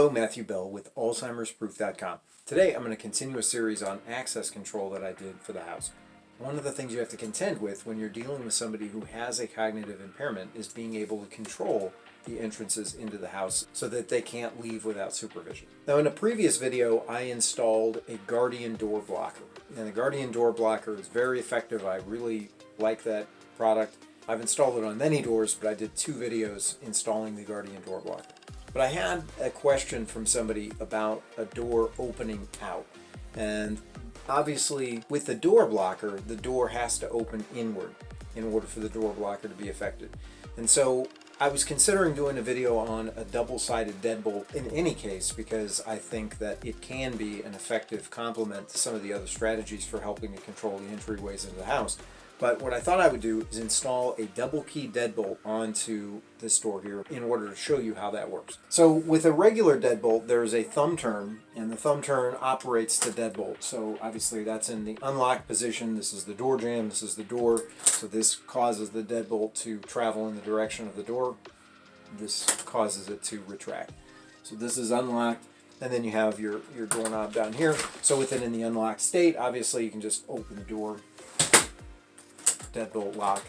Hello, Matthew Bell with Alzheimer'sProof.com. Today I'm going to continue a series on access control that I did for the house. One of the things you have to contend with when you're dealing with somebody who has a cognitive impairment is being able to control the entrances into the house so that they can't leave without supervision. Now, in a previous video I installed a Guardian door blocker, and the Guardian door blocker is very effective. I really like that product. I've installed it on many doors, but I did 2 videos installing the Guardian door blocker. But I had a question from somebody about a door opening out. And obviously with the door blocker, the door has to open inward in order for the door blocker to be effective. And so I was considering doing a video on a double-sided deadbolt in any case, because I think that it can be an effective complement to some of the other strategies for helping to control the entryways into the house. But what I thought I would do is install a double key deadbolt onto this door here in order to show you how that works. So with a regular deadbolt, there's a thumb turn, and the thumb turn operates the deadbolt. So obviously that's in the unlocked position. This is the door jamb, this is the door. So this causes the deadbolt to travel in the direction of the door. This causes it to retract. So this is unlocked, and then you have your doorknob down here. So with it in the unlocked state, obviously you can just open the door. Deadbolt lock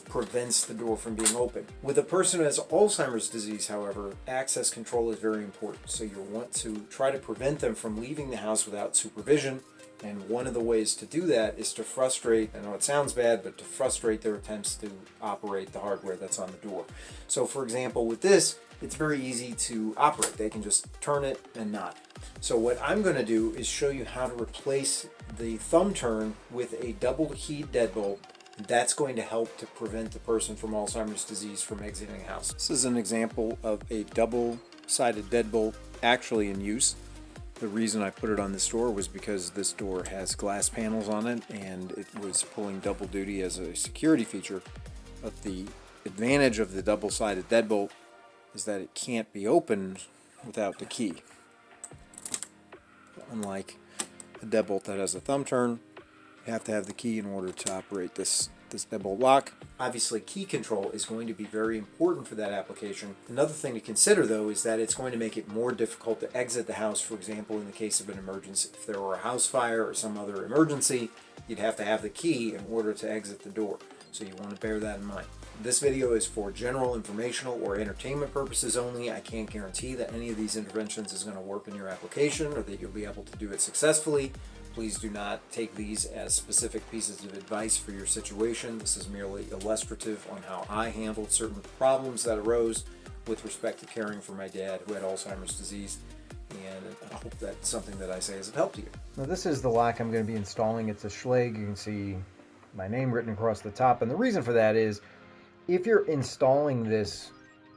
prevents the door from being open. With a person who has Alzheimer's disease, however, access control is very important. So you'll want to try to prevent them from leaving the house without supervision. And one of the ways to do that is to frustrate, I know it sounds bad, but to frustrate their attempts to operate the hardware that's on the door. So for example, with this, it's very easy to operate. They can just turn it and not. So what I'm going to do is show you how to replace the thumb turn with a double keyed deadbolt. That's going to help to prevent the person from Alzheimer's disease from exiting the house. This is an example of a double-sided deadbolt actually in use. The reason I put it on this door was because this door has glass panels on it, and it was pulling double duty as a security feature. But the advantage of the double-sided deadbolt is that it can't be opened without the key. Unlike a deadbolt that has a thumb turn, you have to have the key in order to operate this deadbolt lock. Obviously, key control is going to be very important for that application. Another thing to consider, though, is that it's going to make it more difficult to exit the house. For example, in the case of an emergency, if there were a house fire or some other emergency, you'd have to have the key in order to exit the door. So you want to bear that in mind. This video is for general informational or entertainment purposes only. I can't guarantee that any of these interventions is going to work in your application or that you'll be able to do it successfully. Please do not take these as specific pieces of advice for your situation. This is merely illustrative on how I handled certain problems that arose with respect to caring for my dad who had Alzheimer's disease. And I hope that something that I say has helped you. Now this is the lock I'm going to be installing. It's a Schlage. You can see my name written across the top. And the reason for that is if you're installing this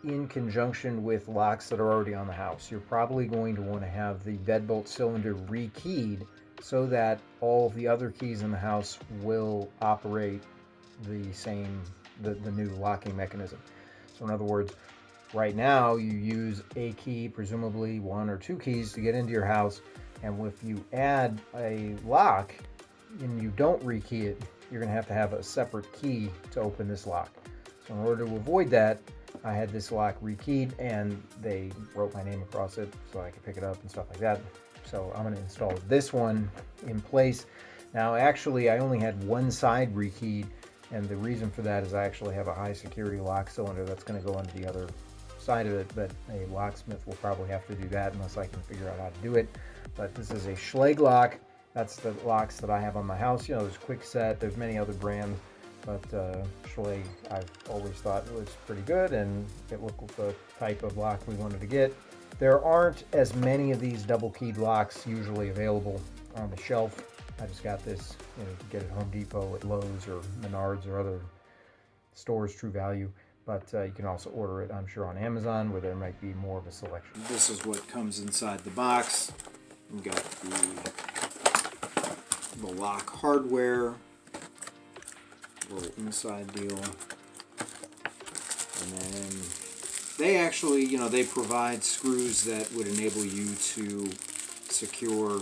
in conjunction with locks that are already on the house, you're probably going to want to have the deadbolt cylinder rekeyed so that all of the other keys in the house will operate the same, the new locking mechanism. So in other words, right now you use a key, presumably 1 or 2 keys to get into your house, and if you add a lock and you don't rekey it, you're going to have a separate key to open this lock. So in order to avoid that, I had this lock rekeyed, and they wrote my name across it so I could pick it up and stuff like that. So I'm going to install this one in place. Now actually I only had one side rekeyed, and the reason for that is I actually have a high security lock cylinder that's going to go onto the other side of it, but a locksmith will probably have to do that unless I can figure out how to do it. But this is a Schlage lock. That's the locks that I have on my house. You know, there's Kwikset, there's many other brands, but Schlage I've always thought it was pretty good, and it looked like the type of lock we wanted to get. There aren't as many of these double keyed locks usually available on the shelf. I just got this, you know, you can get it at Home Depot, at Lowe's or Menards or other stores, True Value. But you can also order it, I'm sure, on Amazon, where there might be more of a selection. This is what comes inside the box. We've got the lock hardware, little inside deal, and then they actually, you know, they provide screws that would enable you to secure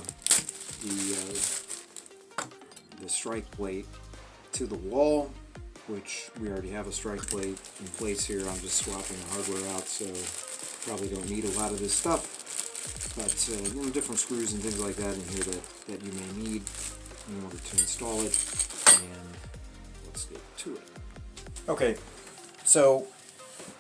the strike plate to the wall, which we already have a strike plate in place here. I'm just swapping the hardware out, so probably don't need a lot of this stuff. But different screws and things like that in here that you may need in order to install it. And let's get to it. Okay, so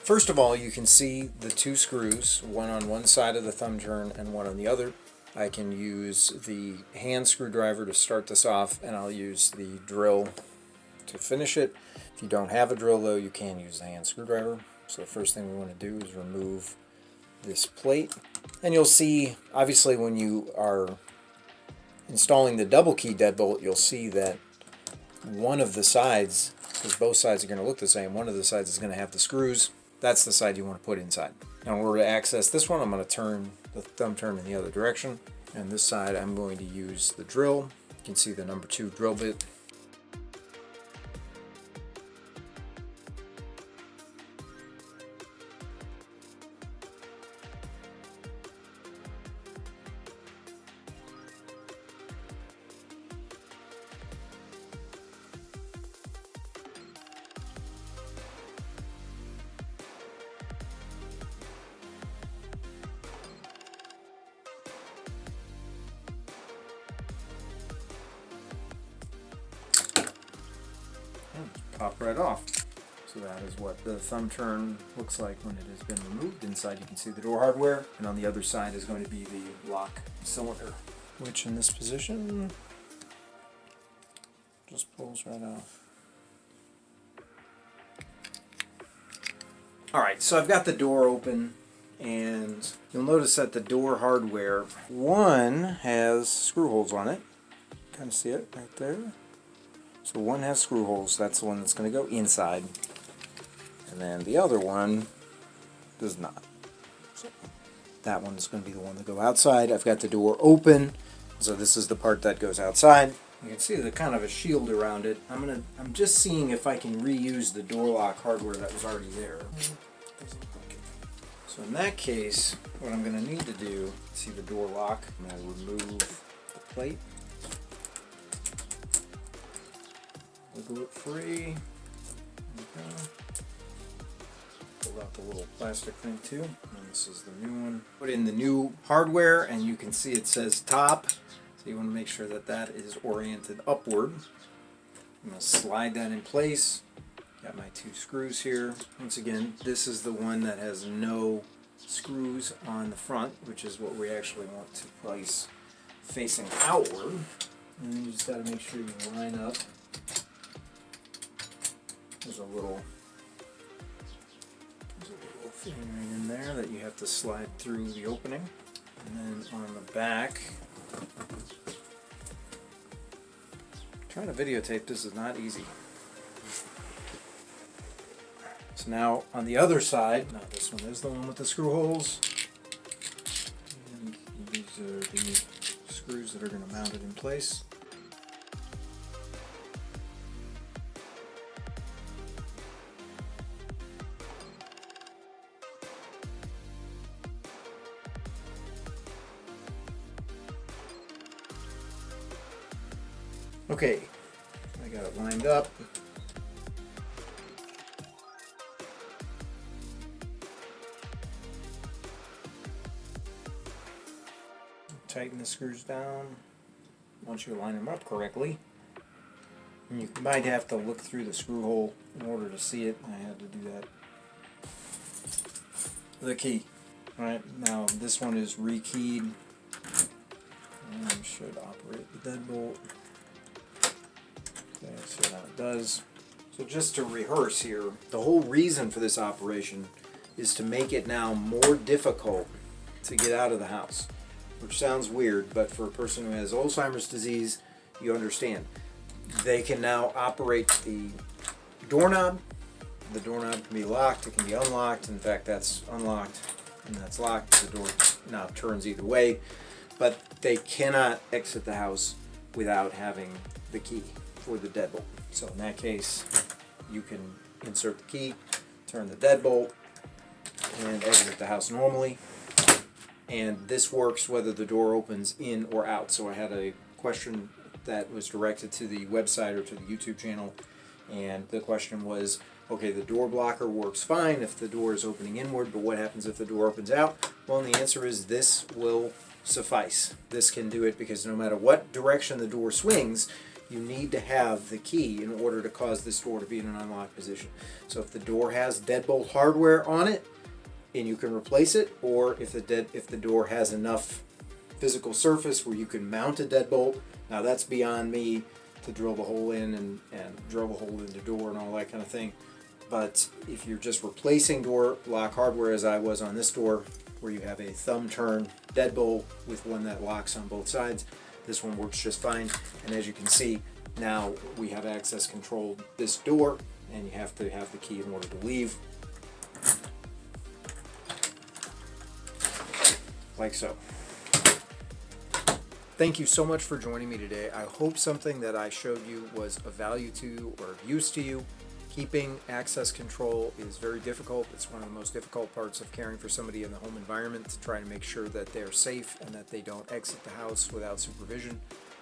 first of all, you can see the two screws, one on one side of the thumb turn and one on the other. I can use the hand screwdriver to start this off, and I'll use the drill to finish it. If you don't have a drill though, you can use the hand screwdriver. So the first thing we want to do is remove this plate. And you'll see, obviously, when you are installing the double key deadbolt, you'll see that one of the sides, because both sides are going to look the same, one of the sides is going to have the screws. That's the side you want to put inside. Now in order to access this one, I'm going to turn the thumb turn in the other direction. And this side, I'm going to use the drill. You can see the number 2 drill bit. Pop right off. So that is what the thumb turn looks like when it has been removed. Inside you can see the door hardware, and on the other side is going to be the lock cylinder, which in this position just pulls right off. Alright, so I've got the door open, and you'll notice that the door hardware, one has screw holes on it. Kind of see it right there. So one has screw holes, that's the one that's going to go inside, and then the other one does not. So that one is going to be the one that go outside. I've got the door open, so this is the part that goes outside. You can see the kind of a shield around it. I'm just seeing if I can reuse the door lock hardware that was already there. So in that case, what I'm going to need to do, see the door lock, I'm going to remove the plate. Wiggle it free. There we go. Pull out the little plastic thing too. And this is the new one. Put in the new hardware, and you can see it says top. So you want to make sure that that is oriented upward. I'm going to slide that in place. Got my 2 screws here. Once again, this is the one that has no screws on the front, which is what we actually want to place facing outward. And then you just got to make sure you line up. There's a little thing right in there that you have to slide through the opening. And then on the back, trying to videotape this is not easy. So now on the other side, now this one is the one with the screw holes. And these are the screws that are going to mount it in place. Okay, I got it lined up. Tighten the screws down once you line them up correctly. And you might have to look through the screw hole in order to see it. I had to do that. The key. Alright, now this one is rekeyed and should operate the deadbolt. Okay, so now it does. So just to rehearse here, the whole reason for this operation is to make it now more difficult to get out of the house. Which sounds weird, but for a person who has Alzheimer's disease, you understand. They can now operate the doorknob. The doorknob can be locked, it can be unlocked. In fact, that's unlocked and that's locked. The door knob turns either way. But they cannot exit the house without having the key for the deadbolt. So in that case, you can insert the key, turn the deadbolt, and exit the house normally. And this works whether the door opens in or out. So I had a question that was directed to the website or to the YouTube channel, And the question was, okay, the door blocker works fine if the door is opening inward, but what happens if the door opens out? Well, and the answer is this will suffice. This can do it, because no matter what direction the door swings, you need to have the key in order to cause this door to be in an unlocked position. So if the door has deadbolt hardware on it, and you can replace it, or if the door has enough physical surface where you can mount a deadbolt. Now that's beyond me to drill the hole in and drill the hole in the door and all that kind of thing. But if you're just replacing door lock hardware, as I was on this door, where you have a thumb turn deadbolt with one that locks on both sides, this one works just fine. And as you can see, now we have access controlled this door, and you have to have the key in order to leave. Like so. Thank you so much for joining me today. I hope something that I showed you was of value to you or of use to you. Keeping access control is very difficult. It's one of the most difficult parts of caring for somebody in the home environment, to try to make sure that they're safe and that they don't exit the house without supervision.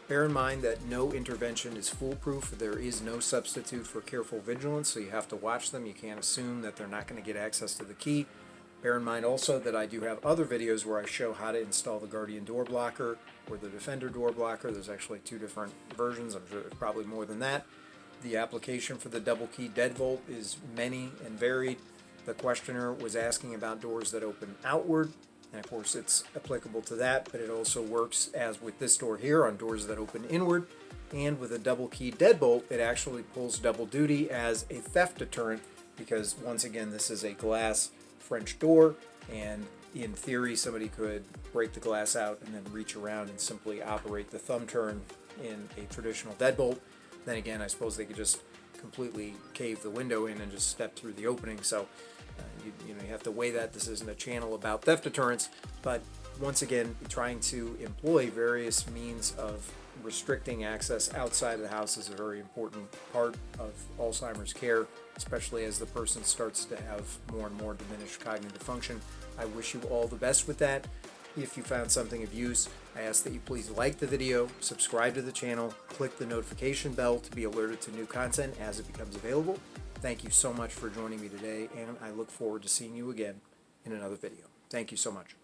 Bear in mind that no intervention is foolproof. There is no substitute for careful vigilance, so you have to watch them. You can't assume that they're not going to get access to the key. Bear in mind also that I do have other videos where I show how to install the Guardian door blocker or the Defender door blocker. There's actually 2 different versions. I'm sure there's probably more than that. The application for the double key deadbolt is many and varied. The questioner was asking about doors that open outward, and of course it's applicable to that, but it also works, as with this door here, on doors that open inward. And with a double key deadbolt, it actually pulls double duty as a theft deterrent, because once again this is a glass French door, and in theory somebody could break the glass out and then reach around and simply operate the thumb turn in a traditional deadbolt. Then again, I suppose they could just completely cave the window in and just step through the opening. So you have to weigh that. This isn't a channel about theft deterrence, but once again, trying to employ various means of restricting access outside of the house is a very important part of Alzheimer's care, especially as the person starts to have more and more diminished cognitive function. I wish you all the best with that. If you found something of use, I ask that you please like the video, subscribe to the channel, click the notification bell to be alerted to new content as it becomes available. Thank you so much for joining me today, and I look forward to seeing you again in another video. Thank you so much.